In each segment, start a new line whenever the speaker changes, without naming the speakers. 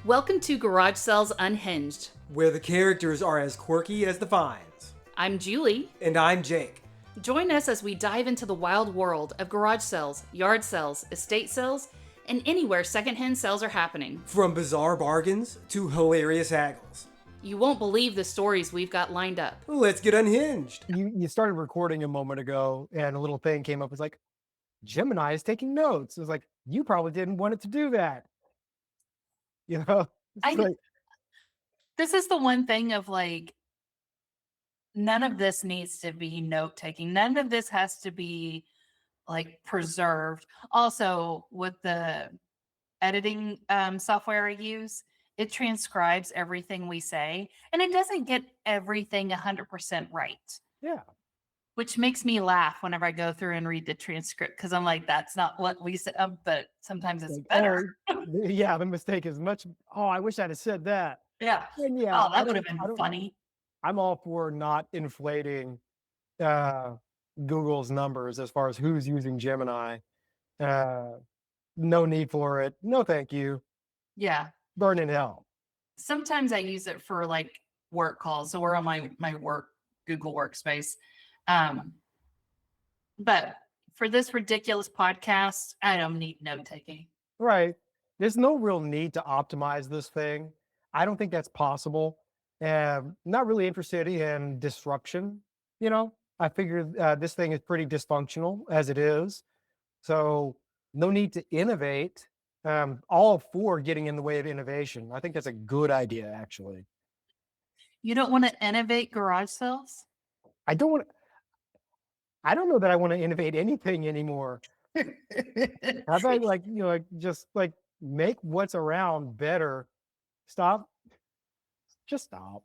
Welcome to Garage Sales Unhinged.
where the characters are as quirky as the finds.
I'm Julie.
And I'm Jake.
Join us as we dive into the wild world of garage sales, yard sales, estate sales, and anywhere secondhand sales are happening.
From bizarre bargains to hilarious haggles.
You won't believe the stories we've got lined up.
Let's get unhinged.
You started recording a moment ago and a little thing came up. It's like, Gemini is taking notes. It was like, you probably didn't want it to do that. You know?
This is the one thing of like, none of this needs to be note taking. None of this has to be like preserved. Also, with the editing software I use, it transcribes everything we say and it doesn't get everything 100% right.
Yeah.
Which makes me laugh whenever I go through and read the transcript because I'm like, that's not what we said, but sometimes it's
Like,
better.
Yeah, the mistake is much. Oh, I wish I'd have said that.
Yeah.
And yeah,
Oh, that would have been funny.
I'm all for not inflating Google's numbers as far as who's using Gemini. No need for it. No, thank you.
Yeah.
Burn in hell.
Sometimes I use it for like work calls. So we're on my work Google workspace. But for this ridiculous podcast, I don't need note taking.
Right. There's no real need to optimize this thing. I don't think that's possible. Not really interested in disruption. You know, I figure this thing is pretty dysfunctional as it is. So no need to innovate. All for getting in the way of innovation. I think that's a good idea, actually.
You don't want to innovate garage sales?
I don't know that I want to innovate anything anymore. How about just make what's around better? Just stop.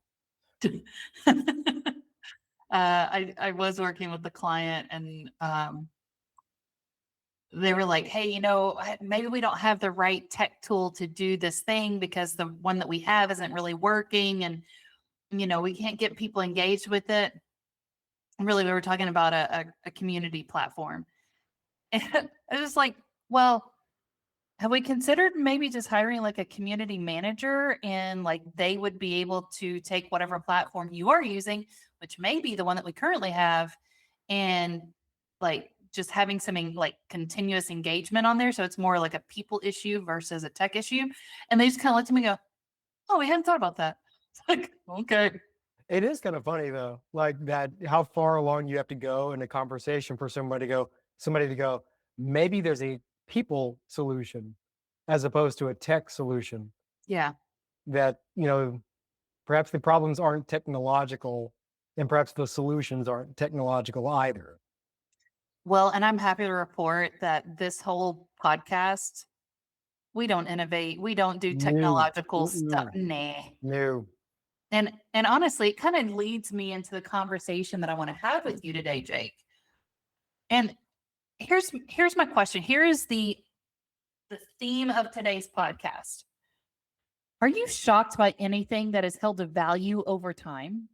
I was working with the client and they were like, hey, maybe we don't have the right tech tool to do this thing because the one that we have isn't really working and, we can't get people engaged with it. Really, we were talking about a community platform. And I was like, well, have we considered maybe just hiring like a community manager and like they would be able to take whatever platform you are using, which may be the one that we currently have, and like just having some like continuous engagement on there. So it's more like a people issue versus a tech issue. And they just kind of looked at me and go, oh, we hadn't thought about that. It's like, okay.
It is kind of funny though, like that, how far along you have to go in a conversation for somebody to go, maybe there's a people solution as opposed to a tech solution.
Yeah.
That, perhaps the problems aren't technological and perhaps the solutions aren't technological either.
Well, and I'm happy to report that this whole podcast, we don't innovate. We don't do technological stuff. Nah.
No.
And honestly, it kind of leads me into the conversation that I want to have with you today, Jake. And here's my question. Here is the theme of today's podcast. Are you shocked by anything that has held a value over time?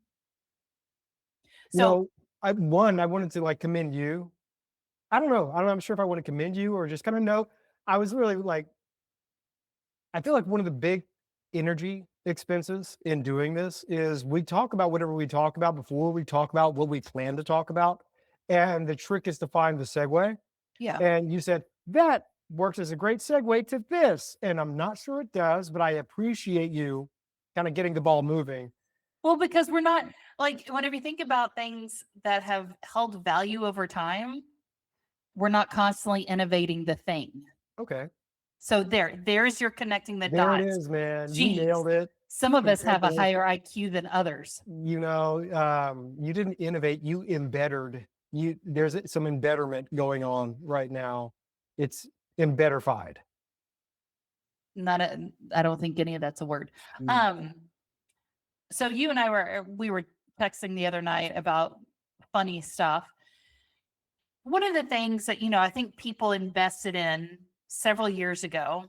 So I wanted to commend you. I don't know. I'm sure if I want to commend you or just kind of know. I was really I feel like one of the big energy expenses in doing this is we talk about whatever we talk about before we talk about what we plan to talk about. And the trick is to find the segue.
Yeah.
And you said that works as a great segue to this. And I'm not sure it does, but I appreciate you kind of getting the ball moving.
Well, because we're not whenever you think about things that have held value over time, we're not constantly innovating the thing.
Okay.
So there's your connecting the dots.
There it is, man.
Jeez.
You nailed it.
Some of us have a higher IQ than others.
You didn't innovate, you embettered. There's some embetterment going on right now. It's embetterified.
I don't think any of that's a word. So you and I were texting the other night about funny stuff. One of the things that, I think people invested in several years ago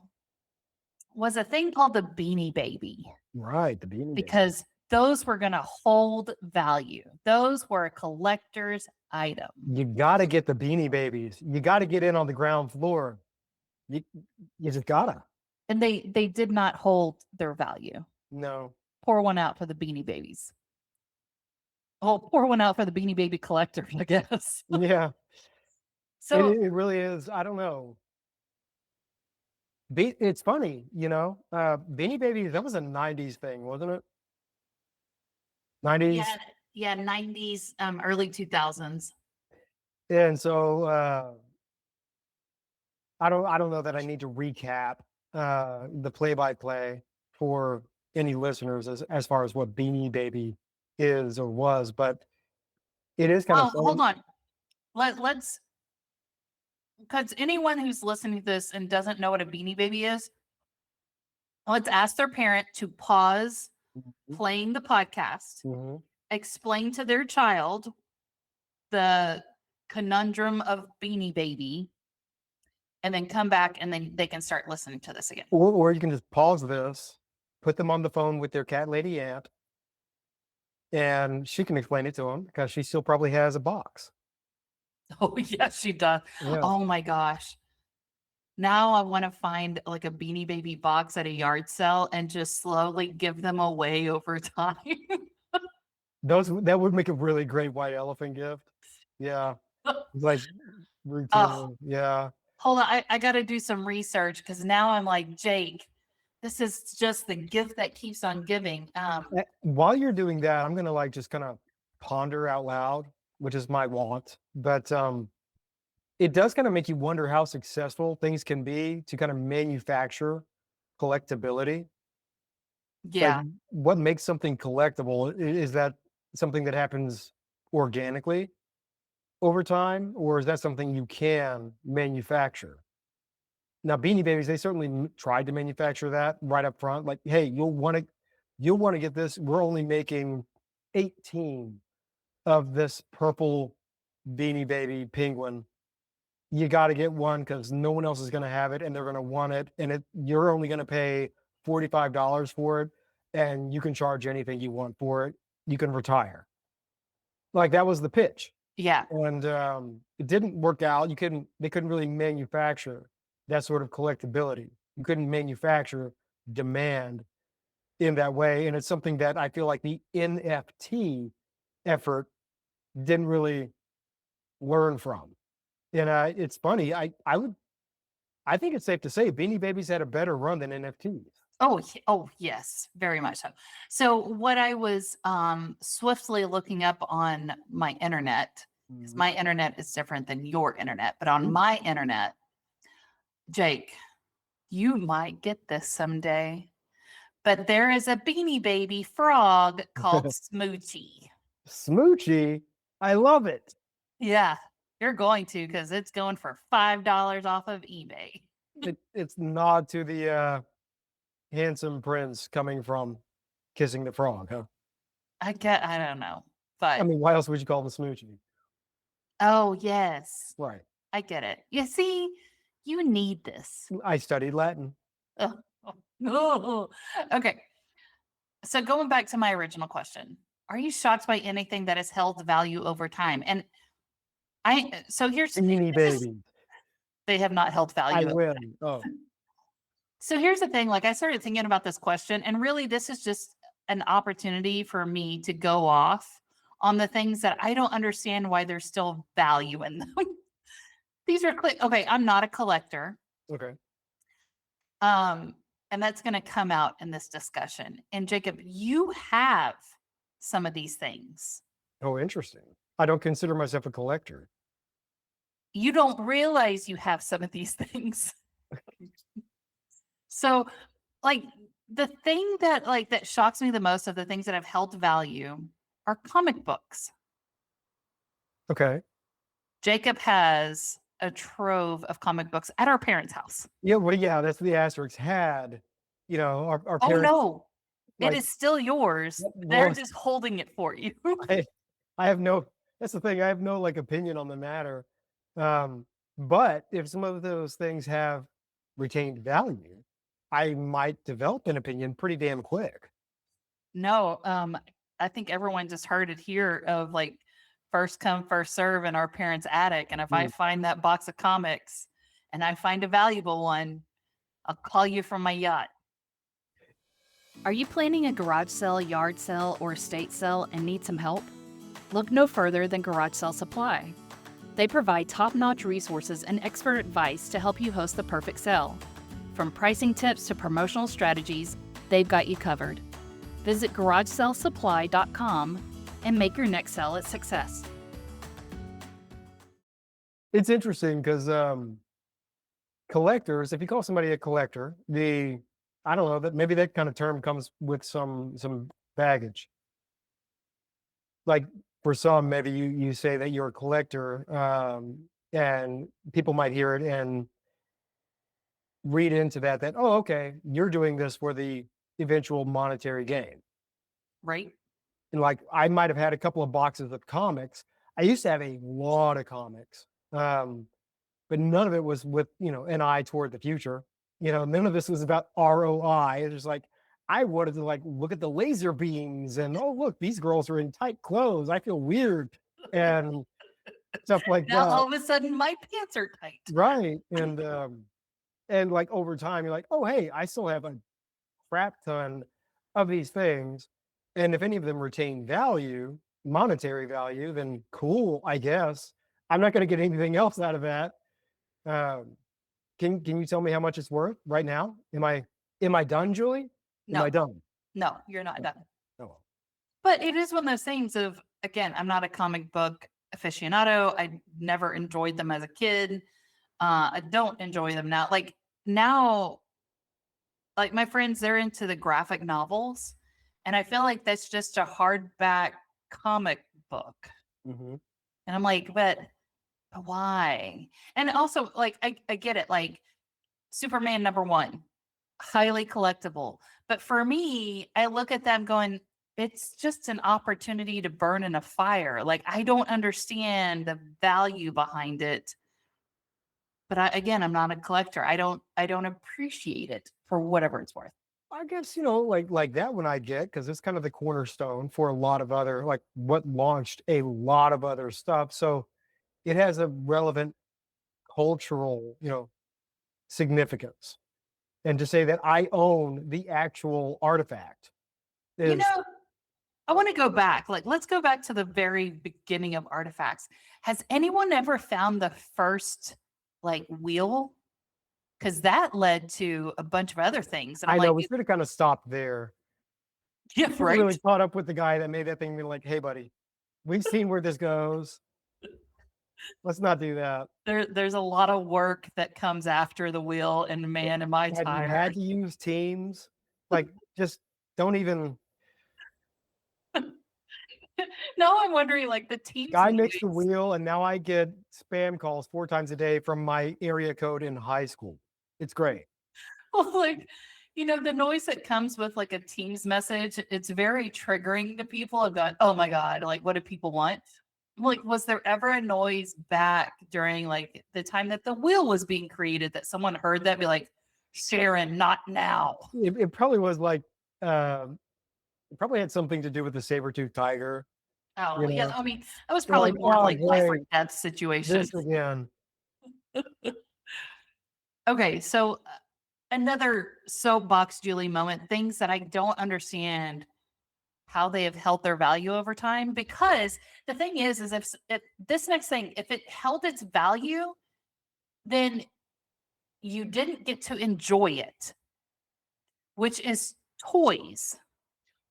was a thing called the Beanie Baby.
Right, the Beanie Baby.
Because those were going to hold value. Those were a collector's item.
You got to get the Beanie Babies. You got to get in on the ground floor. You just gotta.
And they did not hold their value.
No.
Pour one out for the Beanie Babies. Oh, pour one out for the Beanie Baby collectors, I guess.
Yeah.
So
It really is. I don't know. It's funny, Beanie Babies, that was a 90s thing, wasn't it? 90s.
yeah, 90s, early 2000s.
And so I don't know that I need to recap the play-by-play for any listeners as far as what Beanie Baby is or was, but it is kind of
Oh, hold
funny.
on. Let's because anyone who's listening to this and doesn't know what a Beanie Baby is, let's ask their parent to pause playing the podcast,
Mhm.
explain to their child the conundrum of Beanie Baby, and then come back and then they can start listening to this again.
Or you can just pause this, put them on the phone with their cat lady aunt, and she can explain it to them because she still probably has a box.
Oh, yes, she does.
Yeah.
Oh my gosh. Now I want to find like a Beanie Baby box at a yard sale and just slowly give them away over time.
That would make a really great white elephant gift. Yeah. Like
Oh,
routine. Yeah.
hold on. I got to do some research because now I'm like, Jake, this is just the gift that keeps on giving.
While you're doing that, I'm gonna like just kind of ponder out loud, which is my want. But it does kind of make you wonder how successful things can be to kind of manufacture collectability. Like,
Yeah.
what makes something collectible? Is that something that happens organically over time, or is that something you can manufacture? Now, Beanie Babies, they certainly tried to manufacture that right up front. Like, hey, you'll want to get this. We're only making 18 of this purple Beanie Baby penguin. You got to get one because no one else is going to have it, and they're going to want it. And you're only going to pay $45 for it, and you can charge anything you want for it. You can retire. Like, that was the pitch.
Yeah.
And it didn't work out. They couldn't really manufacture that sort of collectability. You couldn't manufacture demand in that way. And it's something that I feel like the NFT effort didn't really learn from. And it's funny. I think it's safe to say Beanie Babies had a better run than NFTs.
Oh, yes, very much so. So what I was swiftly looking up on my internet, because my internet is different than your internet, but on my internet, Jake, you might get this someday. But there is a Beanie Baby frog called Smoochie.
Smoochie, I love it.
Yeah, you're going to because it's going for $5 off of eBay.
It's nod to the handsome prince coming from Kissing the Frog, huh?
I don't know,
I
but
mean, why else would you call him a Smoochie?
oh yes,
Right.
I get it. You see, you need this.
I studied Latin.
Oh. Okay. So going back to my original question, are you shocked by anything that has held value over time? And here's
Beanie Babies.
they have not held
I
value.
win. Oh,
So here's the thing, like I started thinking about this question, and really this is just an opportunity for me to go off on the things that I don't understand why there's still value in them. These are okay, I'm not a collector.
okay.
And that's going to come out in this discussion. And Jacob, you have some of these things.
Oh, interesting. I don't consider myself a collector.
You don't realize you have some of these things. So, like the thing that shocks me the most of the things that have held value are comic books.
Okay.
Jacob has a trove of comic books at our parents' house.
Yeah. Well, yeah. That's the asterisk had. Our
Oh
parents.
no,
like,
it is still yours. They're just holding it for you.
I have no. That's the thing. I have no opinion on the matter. But if some of those things have retained value, I might develop an opinion pretty damn quick.
No, I think everyone just heard it here of like first come, first serve in our parents' attic. And if I find that box of comics and I find a valuable one, I'll call you from my yacht.
Are you planning a garage sale, yard sale, or estate sale and need some help? Look no further than Garage Sales Supply. They provide top-notch resources and expert advice to help you host the perfect sale. From pricing tips to promotional strategies, they've got you covered. Visit garagesalessupply.com and make your next sale a success.
It's interesting because collectors, if you call somebody a collector, I don't know, that maybe that kind of term comes with some baggage. Like for some, maybe you say that you're a collector, and people might hear it and read into that, oh, okay, you're doing this for the eventual monetary gain.
Right?
And like I might have had a couple of boxes of comics. I used to have a lot of comics, but none of it was with an eye toward the future. None of this was about ROI. It's just like I wanted to like look at the laser beams and oh look, these girls are in tight clothes. I feel weird and stuff like
Now
that.
all of a sudden my pants are tight.
Right. And like over time, you're like, oh hey, I still have a crap ton of these things. And if any of them retain value, monetary value, then cool, I guess. I'm not going to get anything else out of that. Can you tell me how much it's worth right now? Am I done, Julie? Am I done?
No, you're not done.
Oh.
But it is one of those things of, again, I'm not a comic book aficionado. I never enjoyed them as a kid. I don't enjoy them now. Like now, like my friends, they're into the graphic novels. And I feel like that's just a hardback comic book.
Mm-hmm.
And I'm like, but why? And also, like, I get it. Like Superman #1, highly collectible. But for me, I look at them going, it's just an opportunity to burn in a fire. Like, I don't understand the value behind it. But I'm not a collector. I don't appreciate it for whatever it's worth.
I guess, like that one I get because it's kind of the cornerstone for a lot of other, like what launched a lot of other stuff. So it has a relevant cultural, significance. And to say that I own the actual artifact is,
I want to go back. Like, let's go back to the very beginning of artifacts. Has anyone ever found the first like wheel? Because that led to a bunch of other things. And
I
I'm
know
like,
we should have kind of stopped there.
yeah,
We
right.
really caught up with the guy that made that thing. Be like, hey, buddy, we've seen where this goes. Let's not do that.
There's a lot of work that comes after the wheel, and man, am I
Had you
tired.
had to use Teams, like just don't even.
No, I'm wondering, like the teams.
Guy makes the wheel, and now I get spam calls 4 times a day from my area code in high school. It's great.
Well, like, the noise that comes with like a Teams message, it's very triggering to people. I've got, oh my God, like what do people want? Like, was there ever a noise back during like the time that the wheel was being created that someone heard that be like, Sharon, not now?
It probably was like, it probably had something to do with the saber-tooth tiger.
Oh, yeah. I mean, that was probably
like,
more
oh,
like life or
great.
death situation.
This again.
Okay, so another soapbox Julie moment, things that I don't understand how they have held their value over time. Because the thing is if this next thing, if it held its value, then you didn't get to enjoy it, which is toys.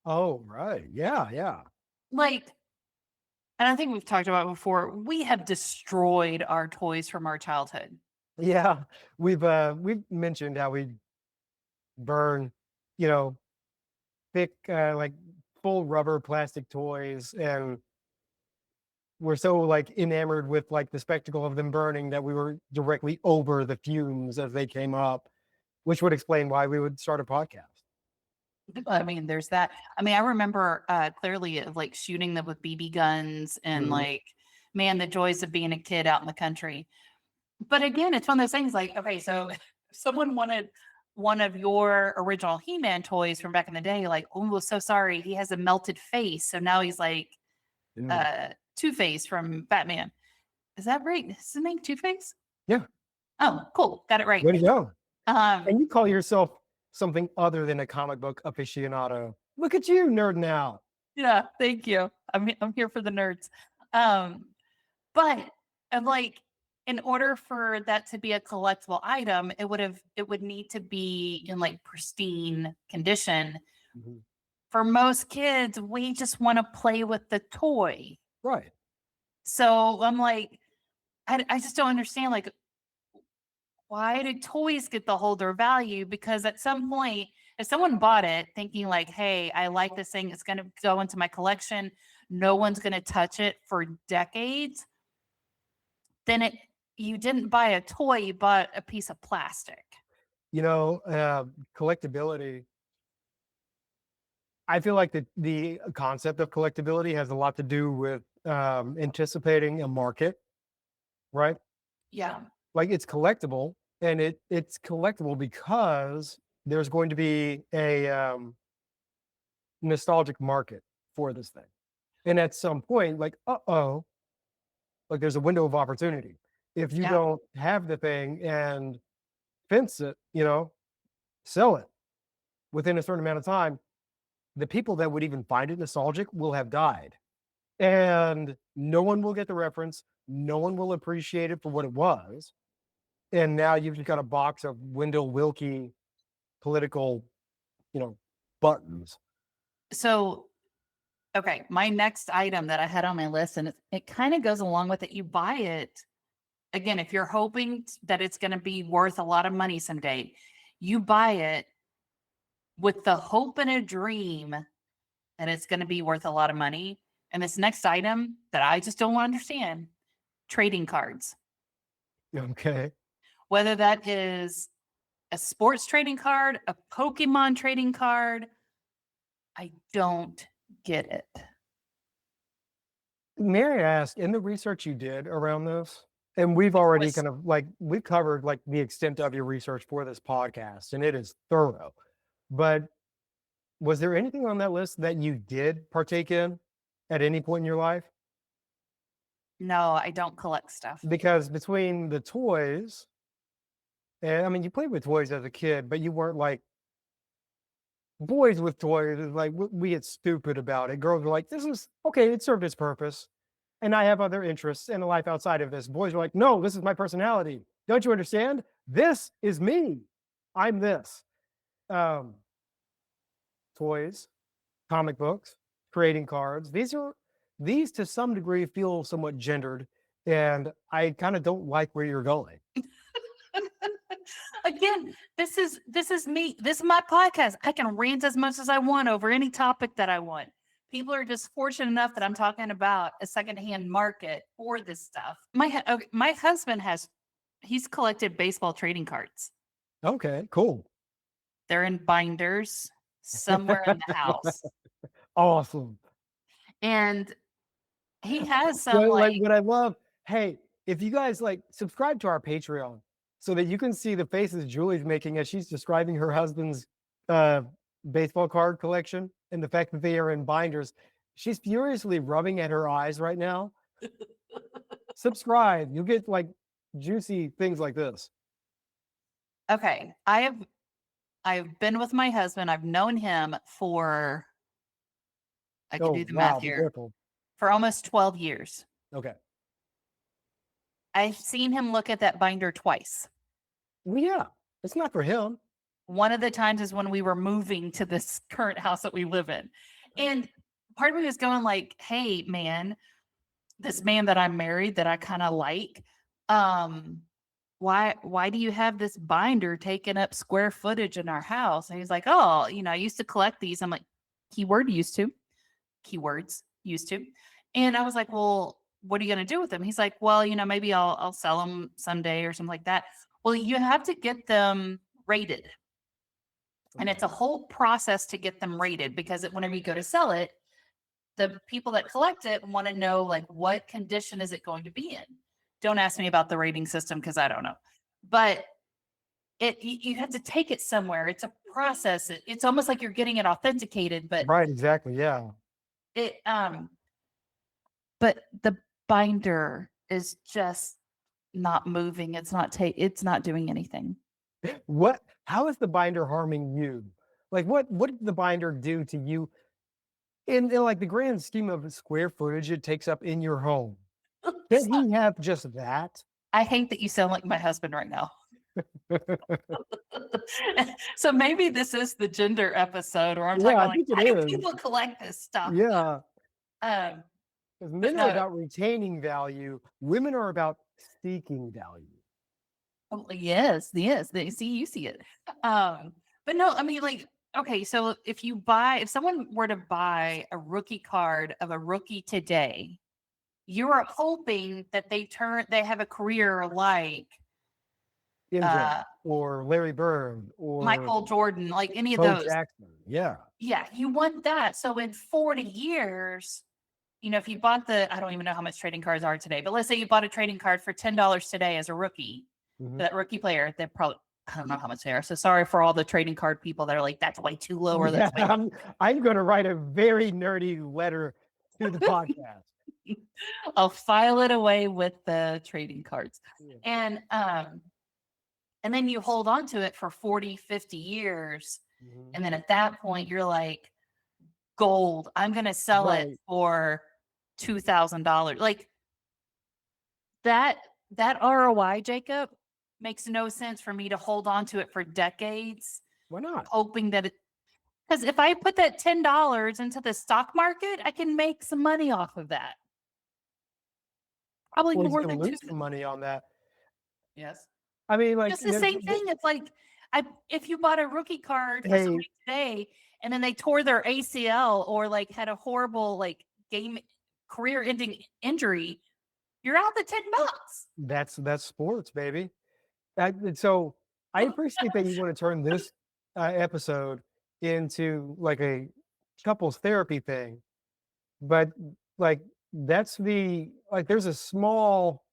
Oh, right. Yeah.
Like, and I think we've talked about it before, we have destroyed our toys from our childhood.
Yeah. We've mentioned how we burn, thick, like full rubber plastic toys, and we're so like enamored with like the spectacle of them burning that we were directly over the fumes as they came up, which would explain why we would start a podcast.
I mean, there's that. I mean, I remember clearly of like shooting them with BB guns and like, man, the joys of being a kid out in the country. But again, it's one of those things like, okay, so if someone wanted one of your original He-Man toys from back in the day, like, oh, so sorry, he has a melted face. So now he's like Two-Face from Batman. Is that right? Is his name Two-Face?
Yeah.
Oh, cool. Got it right.
Way to go. And you call yourself something other than a comic book aficionado. Look at you nerding out.
Yeah, thank you. I'm here for the nerds. But I'm like, in order for that to be a collectible item, it would need to be in like pristine condition.
Mhm.
For most kids, we just want to play with the toy.
Right.
So I'm like, I just don't understand, like, why do toys get to hold their value? Because at some point, if someone bought it thinking like, hey, I like this thing, it's going to go into my collection, no one's going to touch it for decades, then you didn't buy a toy, you bought a piece of plastic.
You know, collectability. I feel like the concept of collectability has a lot to do with anticipating a market, right?
Yeah.
Like it's collectible, and it's collectible because there's going to be a nostalgic market for this thing, and at some point, like like there's a window of opportunity. If you
Yeah.
don't have the thing and fence it, sell it within a certain amount of time, the people that would even find it nostalgic will have died. And no one will get the reference. No one will appreciate it for what it was. And now you've just got a box of Wendell Wilkie political, buttons.
So, okay, my next item that I had on my list, and it kind of goes along with it. You buy it again, if you're hoping that it's going to be worth a lot of money someday, you buy it with the hope and a dream that it's going to be worth a lot of money. And this next item that I just don't understand, trading cards.
Okay.
Whether that is a sports trading card, a Pokemon trading card, I don't get it.
May I ask, in the research you did around this, and we've already
was-
kind of we've covered like the extent of your research for this podcast, and it is thorough. But was there anything on that list that you did partake in at any point in your life?
No, I don't collect stuff.
Because between the toys, and I mean, you played with toys as a kid, but you weren't like boys with toys. Is like we get stupid about it. Girls are like, "This is okay. It served its purpose, and I have other interests and a life outside of this." Boys are like, "No, this is my personality. Don't you understand? This is me. I'm this." Um, Toys, comic books, trading cards. These to some degree feel somewhat gendered, and I kind of don't like where you're going.
Again, this is me. This is my podcast. I can rant as much as I want over any topic that I want. People are just fortunate enough that I'm talking about a secondhand market for this stuff. My husband he's collected baseball trading cards.
Okay, cool.
They're in binders somewhere in the house.
Awesome.
And he has some like
What I love, hey, if you guys subscribe to our Patreon so that you can see the faces Julie's making as she's describing her husband's baseball card collection and the fact that they are in binders. She's furiously rubbing at her eyes right now. Subscribe. You'll get juicy things like this.
okay. I've been with my husband. I've known him for I can do the math
be
here.
careful.
For almost 12 years.
Okay.
I've seen him look at that binder twice.
Well, yeah, it's not for him.
One of the times is when we were moving to this current house that we live in. And part of me was going like, hey, man, this man that I'm married that I kind of like, why do you have this binder taking up square footage in our house? And he's like, oh, I used to collect these. I'm like, keyword used to, keywords used to. And I was like, well, what are you going to do with them? He's like, well, maybe I'll sell them someday or something like that. Well, you have to get them rated. And it's a whole process to get them rated because whenever you go to sell it, the people that collect it want to know what condition is it going to be in. Don't ask me about the rating system because I don't know. But you have to take it somewhere. It's a process. It's almost like you're getting it authenticated, but
right, exactly, yeah.
But the binder is just not moving. It's not doing anything.
How is the binder harming you? Like what did the binder do to you in like the grand scheme of the square footage it takes up in your home? Did he have just that?
I hate that you sound like my husband right now. So maybe this is the gender episode where I'm talking
Yeah, I
about like,
think it
why do
is.
people collect this stuff?
Yeah.
Um,
'Cause
but
men are
no,
about retaining value, women are about seeking value.
yes, yes. They see you see it. But no, I mean, like, okay, so if someone were to buy a rookie card of a rookie today, you are hoping that they have a career like
MJ
uh
or Larry Bird or
Michael Jordan, like any of
Bo
those.
Jackson. Yeah.
Yeah, you want that. So in 40 years, if you bought I don't even know how much trading cards are today, but let's say you bought a trading card for $10 today as a rookie,
Mhm.
that rookie player, they're probably, I don't know how much they are. So sorry for all the trading card people that are like, that's way too low or
Yeah,
that's way.
I'm going to write a very nerdy letter to the podcast.
I'll file it away with the trading cards.
Yeah.
And then you hold on to it for 40, 50 years.
Mhm.
And then at that point, you're like, gold, I'm going to sell it
Right.
for $2,000. Like that ROI, Jacob, makes no sense for me to hold on to it for decades,
Why not?
hoping that because if I put that $10 into the stock market, I can make some money off of that. Probably
Well, he's
more
going
than
to
two.
lose some money on that.
Yes.
I mean, like,
Just the same thing. It's like if you bought a rookie card for
hey,
somebody today and then they tore their ACL or like had a horrible like game career ending injury, you're out the $10.
that's sports, baby. And so I appreciate that you want to turn this episode into like a couples therapy thing, but like there's a small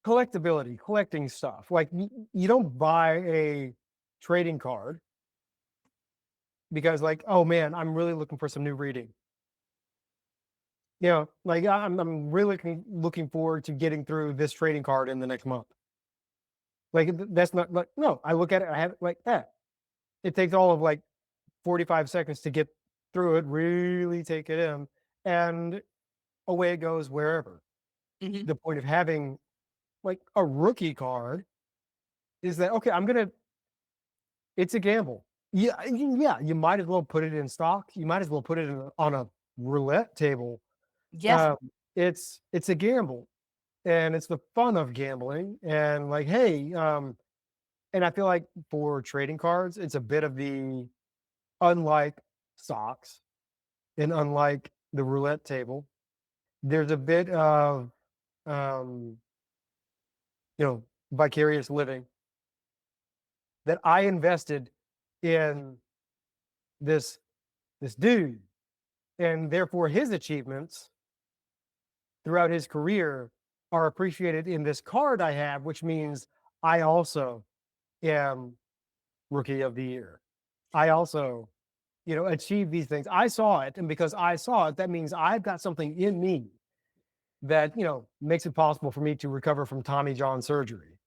collecting stuff. Like you don't buy a trading card because like, oh man, I'm really looking for some new reading. Like I'm really looking forward to getting through this trading card in the next month. Like that's not like no, I look at it, I have it like that. It takes all of like 45 seconds to get through it, really take it in, and away it goes wherever.
Mhm.
The point of having like a rookie card is that okay, it's a gamble. Yeah, yeah, you might as well put it in stock. You might as well put it on a roulette table.
Yeah.
Um, it's a gamble, and it's the fun of gambling. And like, hey, and I feel like for trading cards, it's a bit of the unlike stocks and unlike the roulette table. There's a bit of um, vicarious living that I invested in this dude, and therefore his achievements throughout his career are appreciated in this card I have, which means I also am rookie of the year. I also, achieve these things. I saw it, and because I saw it, that means I've got something in me that makes it possible for me to recover from Tommy John surgery.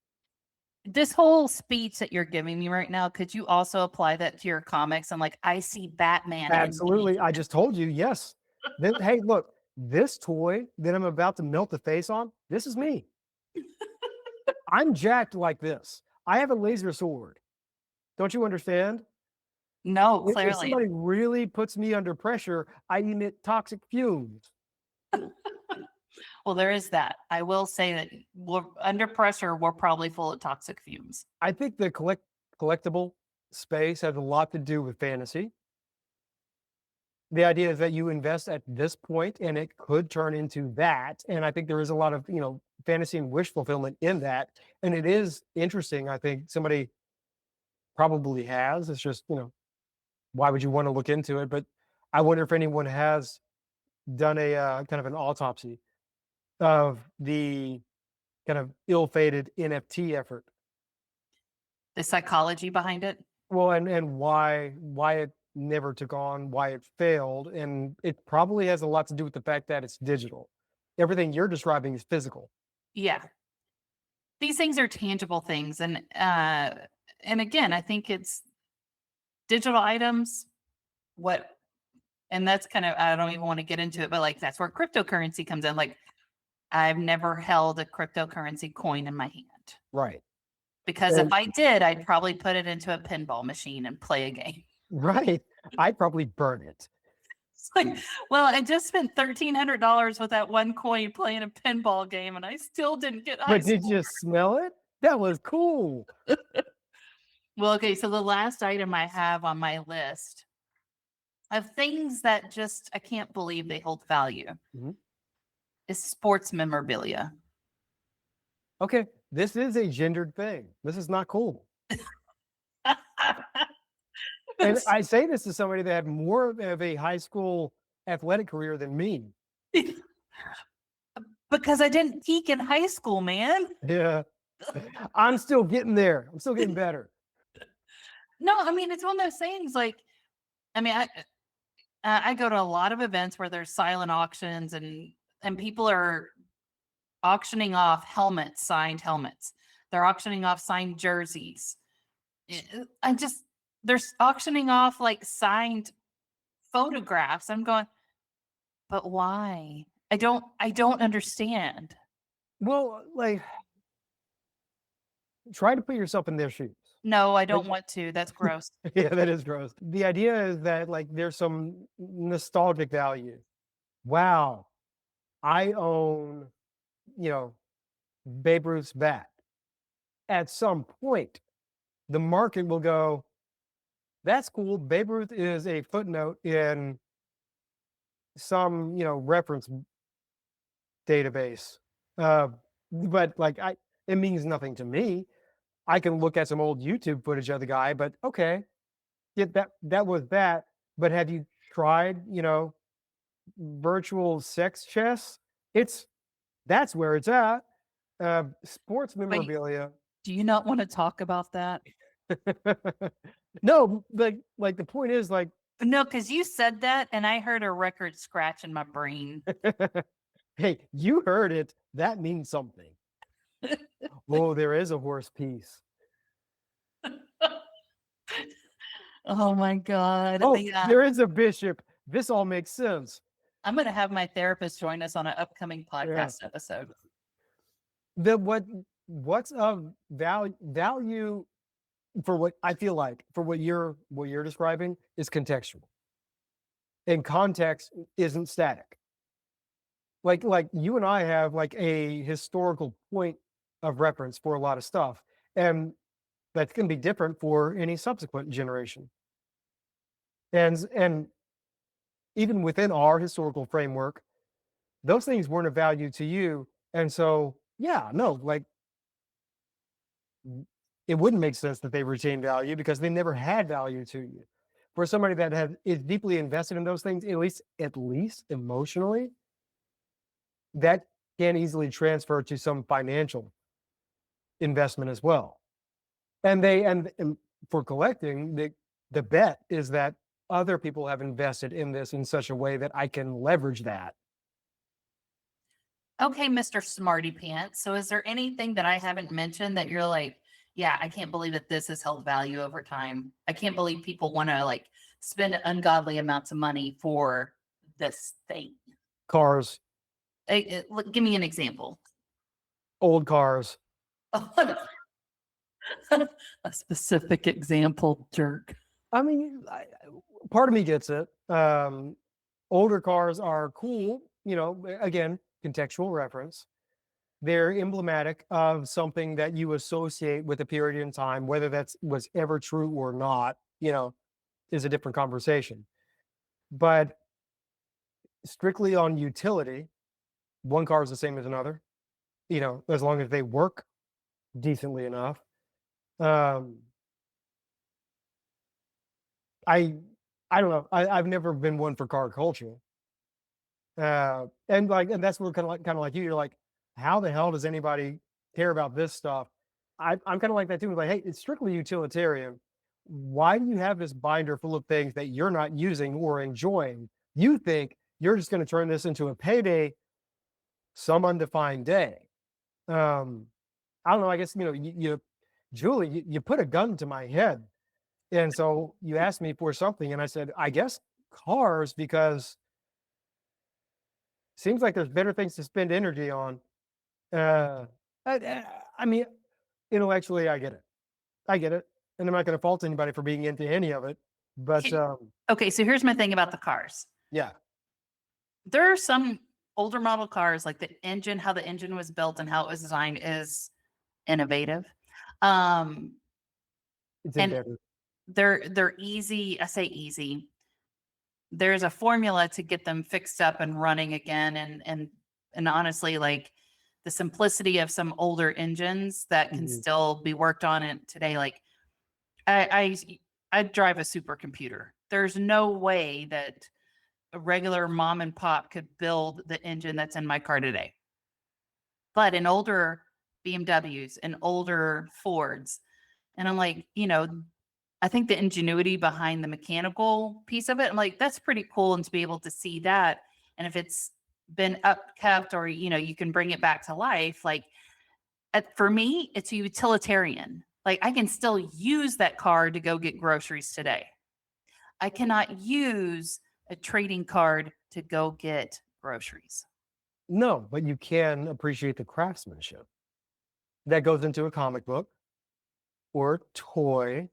This whole speech that you're giving me right now, could you also apply that to your comics? And like, I see Batman in me.
Absolutely. I just told you, yes. Then, hey, look, this toy that I'm about to melt the face on, this is me. I'm jacked like this. I have a laser sword. Don't you understand?
No,
If
clearly.
somebody really puts me under pressure, I emit toxic fumes.
Well, there is that. I will say that we're under pressure. We're probably full of toxic fumes.
I think the collectible space has a lot to do with fantasy. The idea is that you invest at this point and it could turn into that. And I think there is a lot of, fantasy and wish fulfillment in that. And it is interesting. I think somebody probably has. It's just, why would you want to look into it? But I wonder if anyone has done a kind of an autopsy of the kind of ill-fated NFT effort.
The psychology behind it.
Well, and why it never took on, why it failed, and it probably has a lot to do with the fact that it's digital. Everything you're describing is physical.
Yeah. these things are tangible things, and again, I think it's digital items. What and that's kind of, I don't even want to get into it, but like that's where cryptocurrency comes in. Like I've never held a cryptocurrency coin in my hand
Right.
because if
And
I did, I'd probably put it into a pinball machine and play a game.
right. I'd probably burn it.
It's like, well, I just spent $1,300 with that one coin playing a pinball game, and I still didn't get high
But did
score.
you smell it? That was cool.
Well, okay, so the last item I have on my list of things that just I can't believe they hold value
Mhm.
is sports memorabilia.
Okay. This is a gendered thing. This is not cool. And I say this to somebody that had more of a high school athletic career than me.
Because I didn't peak in high school, man.
Yeah. I'm still getting there. I'm still getting better.
No, I mean it's one of those things. Like, I mean, I go to a lot of events where there's silent auctions, and people are auctioning off helmets, signed helmets. They're auctioning off signed jerseys. I just they're auctioning off like signed photographs. I'm going, but why? I don't understand.
Well, like, try to put yourself in their shoes.
No, I
Like,
don't want to. That's gross.
yeah, that is gross. The idea is that, like, there's some nostalgic value. Wow, I own, you know, Babe Ruth's bat. At some point, the market will go, that's cool. Babe Ruth is a footnote in some, reference database. But like, it means nothing to me. I can look at some old YouTube footage of the guy, but okay, yeah, that was that. But have you tried, virtual sex chess? That's where it's at. Sports
Wait,
memorabilia.
do you not want to talk about that?
No, like the point is like,
No, because you said that, and I heard a record scratch in my brain.
hey, you heard it. That means something. Oh, there is a horse piece.
Oh my God.
Oh,
Yeah.
there is a bishop. This all makes sense.
I'm going to have my therapist join us on an upcoming
Yeah.
podcast episode.
What's of value for what I feel like for what you're describing is contextual. And context isn't static. Like you and I have like a historical point of reference for a lot of stuff. And that's going to be different for any subsequent generation. And even within our historical framework, those things weren't of value to you. And so, yeah, no, like it wouldn't make sense that they retain value because they never had value to you. For somebody that is deeply invested in those things, at least emotionally, that can easily transfer to some financial investment as well. And for collecting, the bet is that other people have invested in this in such a way that I can leverage that.
Okay, Mr. Smarty Pants. So is there anything that I haven't mentioned that you're like, yeah, I can't believe that this has held value over time. I can't believe people want to like spend ungodly amounts of money for this thing.
Cars,
Give me an example.
old cars.
A specific example, jerk.
I mean, part of me gets it. Older cars are cool, again, contextual reference. They're emblematic of something that you associate with a period in time, whether was ever true or not, is a different conversation. But strictly on utility, one car is the same as another, as long as they work decently enough. I don't know. I've never been one for car culture. And that's where kind of like you. You're like, how the hell does anybody care about this stuff? I'm kind of like that too. Like, hey, it's strictly utilitarian. Why do you have this binder full of things that you're not using or enjoying? You think you're just going to turn this into a payday some undefined day. I don't know. I guess, Julie, you put a gun to my head. And so you asked me for something, and I said, I guess cars, because seems like there's better things to spend energy on. Uh, I mean, intellectually, I get it. I get it. And I'm not going to fault anybody for being into any of it. But
Okay, so here's my thing about the cars.
yeah,
There are some older model cars, like the engine, how the engine was built and how it was designed is innovative. Um,
it's
and
embedded.
they're easy. I say easy. There's a formula to get them fixed up and running again. And honestly, like the simplicity of some older engines that can
Mhm.
still be worked on it today. Like I drive a supercomputer. There's no way that a regular mom and pop could build the engine that's in my car today. But in older BMWs and older Fords, and I'm like, I think the ingenuity behind the mechanical piece of it, I'm like, that's pretty cool. And to be able to see that, and if it's been upkept or, you can bring it back to life, like for me, it's a utilitarian. Like I can still use that car to go get groceries today. I cannot use a trading card to go get groceries.
No, but you can appreciate the craftsmanship that goes into a comic book or a toy,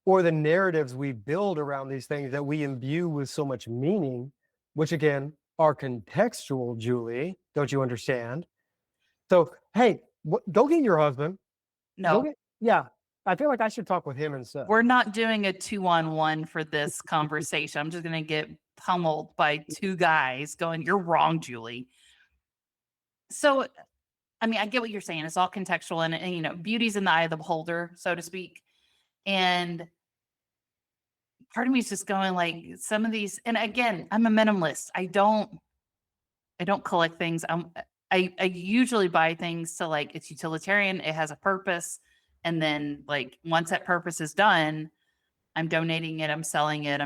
or the narratives we build around these things that we imbue with so much meaning, which again are contextual, Julie. Don't you understand? So, hey, go get your husband. Go
No,
get, yeah. I feel like I should talk with him instead.
we're not doing a 2-on-1 for this conversation. I'm just going to get pummeled by two guys going, "You're wrong, Julie." So, I mean, I get what you're saying. It's all contextual and beauty's in the eye of the beholder, so to speak. And part of me is just going like some of these, and again, I'm a minimalist. I don't collect things. I usually buy things to like it's utilitarian, it has a purpose, and then like once that purpose is done, I'm donating it, I'm selling it,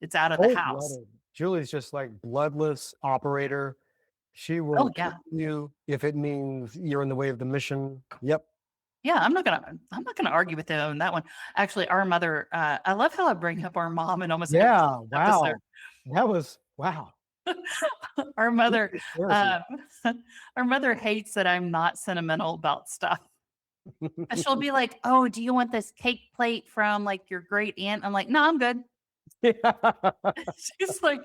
it's out of the house.
Cold-blooded. Julie's just like bloodless operator. She will
Oh
kill
yeah.
you if it means you're in the way of the mission. Yep.
Yeah, I'm not gonna argue with them on that one. Actually, our mother, I love how I bring up our mom in almost every
Yeah.
episode.
Wow. That was wow.
Our mother,
Heresy.
our mother hates that I'm not sentimental about stuff. But she'll be like, "Oh, do you want this cake plate from like your great aunt?" I'm like, "No, I'm good." She's like,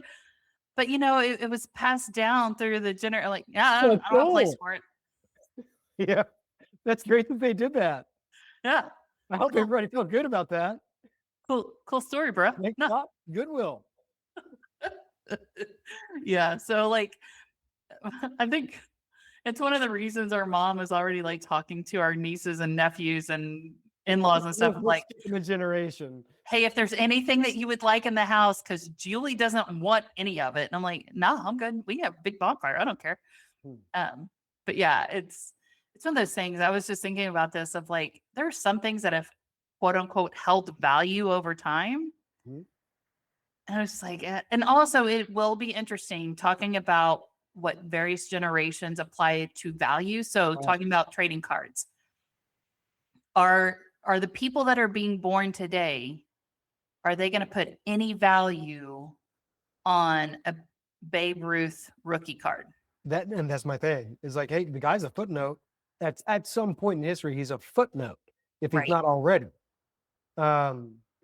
"But it was passed down through the like, yeah, I don't,
That's
I don't have a place
cool.
for it."
Yeah. That's great that they did that.
Yeah,
I hope
cool,
everybody felt good about that.
cool story, bro.
Thanks
No,
God. Goodwill.
yeah. So like, I think it's one of the reasons our mom is already like talking to our nieces and nephews and in-laws and stuff. I'm
We're
like,
skipping a generation.
"Hey, if there's anything that you would like in the house, because Julie doesn't want any of it." And I'm like, "No, I'm good. We have a big bonfire. I don't care."
Hmm.
But yeah, it's one of those things. I was just thinking about this of like, there are some things that have quote unquote held value over time.
Mhm.
And I was like, and also it will be interesting talking about what various generations apply to value. So
Wow.
talking about trading cards. Are the people that are being born today, are they going to put any value on a Babe Ruth rookie card?
That's my thing. It's like, hey, the guy's a footnote. That's at some point in history, he's a footnote, if he's
Right.
not already.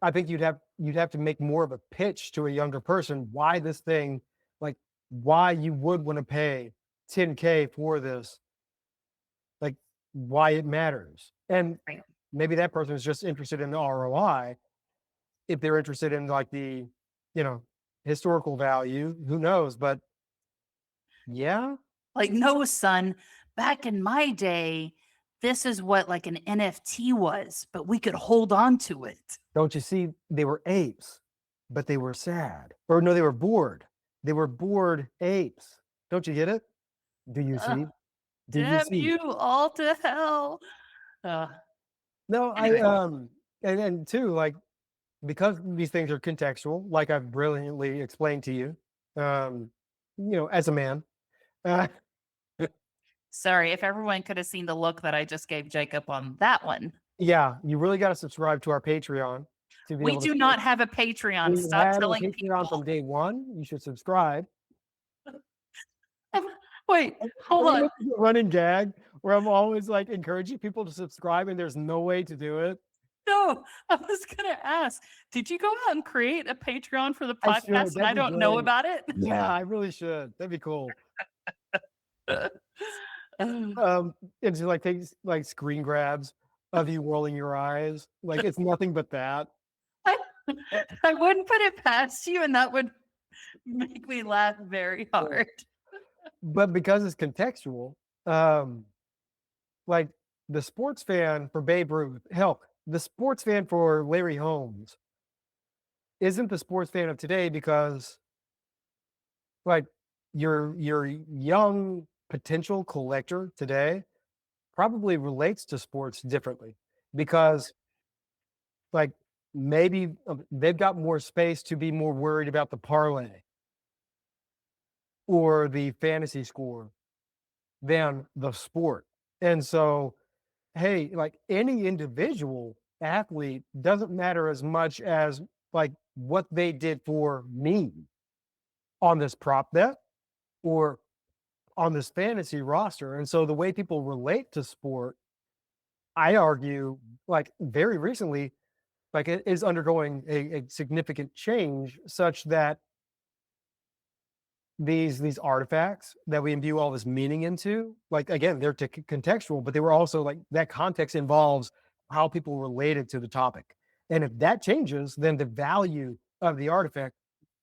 I think you'd have to make more of a pitch to a younger person why this thing, like why you would want to pay 10K for this, like why it matters. And
Right.
maybe that person is just interested in the ROI. If they're interested in like the, you know, historical value, who knows? But yeah,
Like, no, son, back in my day, this is what like an NFT was, but we could hold on to it.
don't you see? They were apes, but they were sad. Or no, they were bored. They were bored apes. Don't you get it? Do you
Ugh,
see? Do you
damn
see?
you all to hell. Uh,
No,
anyway,
and two, like because these things are contextual, like I've brilliantly explained to you, as a man. Uh,
Sorry, if everyone could have seen the look that I just gave Jacob on that one.
Yeah, you really got to subscribe to our Patreon to be
We
able to
do
see
not
it.
have a Patreon.
We
Stop
had a
telling
Patreon
people.
from day one. You should subscribe.
Wait, hold
I
on.
mean, it's a running gag where I'm always like encouraging people to subscribe, and there's no way to do it.
No, I was gonna ask, did you go out and create a Patreon for the
I should.
podcast and I
That'd be
don't know
great.
about it?
Yeah, I really should. That'd be cool.
Oh,
And to like take like screen grabs of you rolling your eyes. Like it's nothing but that.
I, I wouldn't put it past you, and that would make me laugh very hard.
But because it's contextual, like the sports fan for Babe Ruth, hell, the sports fan for Larry Holmes isn't the sports fan of today because like your young potential collector today probably relates to sports differently because like maybe they've got more space to be more worried about the parlay or the fantasy score than the sport. And so, hey, like any individual athlete doesn't matter as much as like what they did for me on this prop bet or on this fantasy roster. And so the way people relate to sport, I argue, like very recently, like it is undergoing a significant change such that these artifacts that we imbue all this meaning into, like again, they're contextual, but they were also like that context involves how people related to the topic. And if that changes, then the value of the artifact,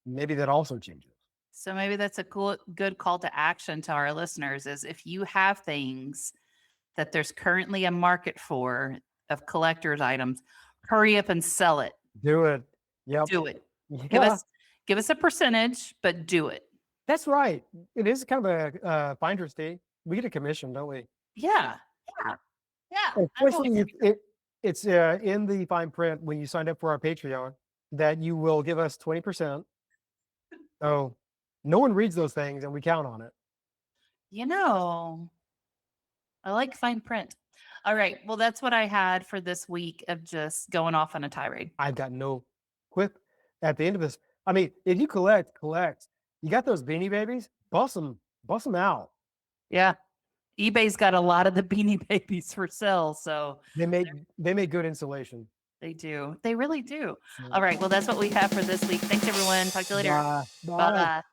maybe that also changes.
So maybe that's a good call to action to our listeners is if you have things that there's currently a market for of collector's items, hurry up and sell it.
Do it. Yep.
Do it.
Yeah,
Give us a percentage, but do it.
that's right. It is kind of a finder's fee. We get a commission, don't we?
Yeah. Yeah. Yeah. I'm
Especially
always-
it's in the fine print when you sign up for our Patreon that you will give us 20%. So no one reads those things and we count on it.
You know, I like fine print. All right. Well, that's what I had for this week of just going off on a tirade.
I've got no quip at the end of this. I mean, if you collect. You got those Beanie Babies? Bust them out.
Yeah. eBay's got a lot of the Beanie Babies for sale. So
They make good insulation.
they do. They really do.
So,
All right. Well, that's what we have for this week. Thanks, everyone. Talk to you later.
bye.
Bye.